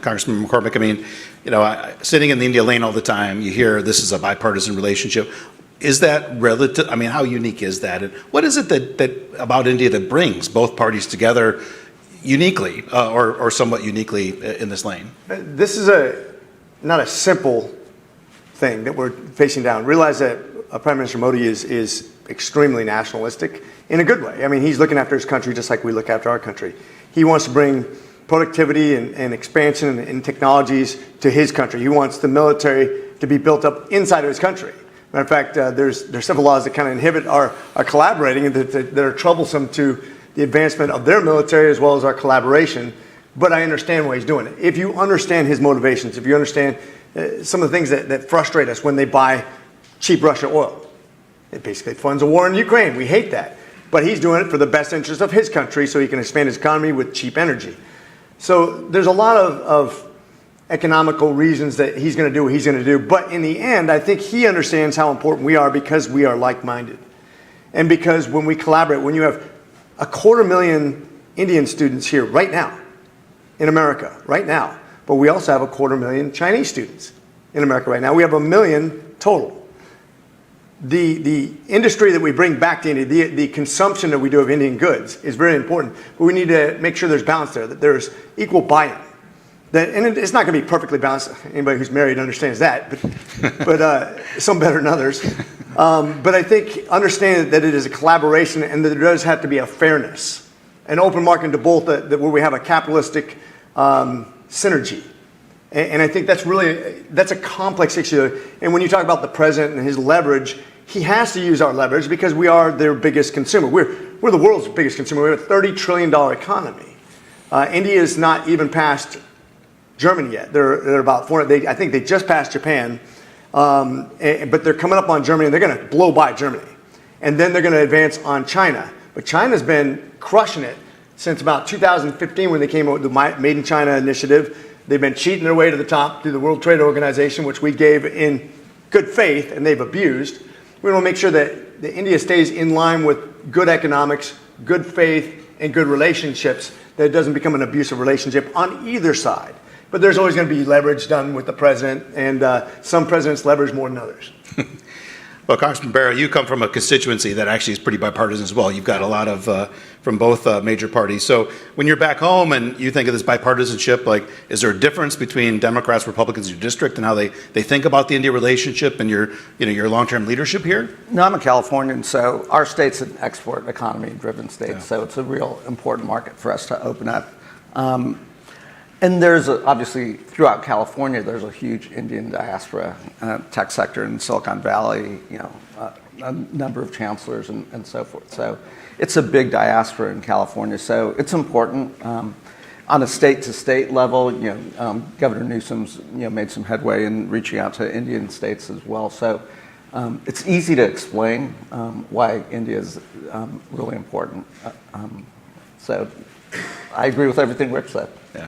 Congressman McCormick, I mean, sitting in the India lane all the time, you hear this is a bipartisan relationship. Is that relative? I mean, how unique is that? And what is it that about India that brings both parties together uniquely or somewhat uniquely in this lane? This is not a simple thing that we're facing down. Realize that Prime Minister Modi is extremely nationalistic in a good way. I mean, he's looking after his country just like we look after our country. He wants to bring productivity and expansion and technologies to his country. He wants the military to be built up inside of his country. Matter of fact, there's several laws that kind of inhibit our collaborating that are troublesome to the advancement of their military as well as our collaboration. But I understand why he's doing it. If you understand his motivations, if you understand some of the things that frustrate us when they buy cheap Russia oil, it basically funds a war in Ukraine. We hate that. But he's doing it for the best interest of his country so he can expand his economy with cheap energy. So there's a lot of economical reasons that he's going to do what he's going to do. But in the end, I think he understands how important we are because we are like-minded. And because when we collaborate, when you have 250,000 Indian students here right now in America, right now, but we also have 250,000 Chinese students in America right now. We have 1 million total. The industry that we bring back to India, the consumption that we do of Indian goods is very important, but we need to make sure there's balance there, that there's equal buy-in. And it's not going to be perfectly balanced. Anybody who's married understands that, but some better than others. But I think understanding that it is a collaboration and that there does have to be a fairness, an open market to both, where we have a capitalistic synergy. And I think that's a complex issue. And when you talk about the president and his leverage, he has to use our leverage because we are their biggest consumer. We're the world's biggest consumer. We have a $30 trillion economy. India is not even past Germany yet. They're about 400. I think they just passed Japan, but they're coming up on Germany, and they're going to blow by Germany. And then they're going to advance on China. But China's been crushing it since about 2015 when they came out with the Made in China initiative. They've been cheating their way to the top through the World Trade Organization, which we gave in good faith, and they've abused. We want to make sure that India stays in line with good economics, good faith, and good relationships, that it doesn't become an abusive relationship on either side. But there's always going to be leverage done with the president, and some presidents leverage more than others. Well, Congressman Barrett, you come from a constituency that actually is pretty bipartisan as well. You've got a lot of from both major parties. So when you're back home and you think of this bipartisanship, like, is there a difference between Democrats, Republicans in your district and how they think about the India relationship and your long-term leadership here? No, I'm a Californian, so our state's an export economy-driven state, so it's a real important market for us to open up. And there's obviously throughout California, there's a huge Indian diaspora, tech sector in Silicon Valley, a number of chancellors and so forth. So it's a big diaspora in California. So it's important on a state-to-state level. Governor Newsom's made some headway in reaching out to Indian states as well. So it's easy to explain why India is really important. So I agree with everything Rick said. Yeah.